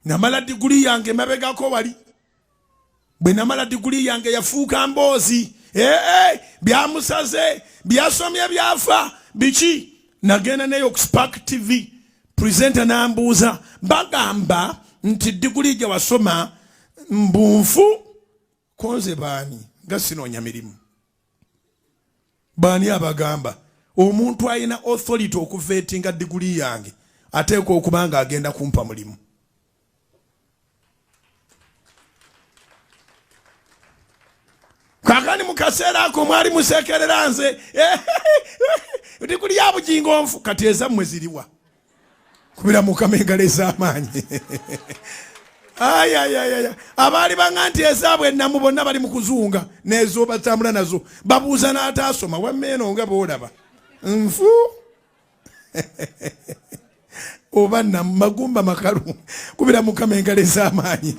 namala degree yange mabegako wali bwe namala degree yange yafuuka mboozi byamusaze byasomya byafa biki nagenda neyo ku Spark TV presenter nambuuza bagamba nti degree gye wasoma mbunfu konze baani nga sinoonya mirimu baani abagamba omuntu ayina authority okuvetinga degree yange ateeka okuba nga agenda kumpa mulimu kakani mukaseera ako mwali musekerera nze degree ya bugingo nfu kati ezamwe ziriwa kubira Mukama engalo ez'amaanyi abaali banga nti ezaabwe ennamu bonna bali mu kuzunga nezo batambula nazo babuuza n'ataasoma wammeeno nga boolaba nfu oba namu magumba makalu kubira Mukama engalo ez'amaanyi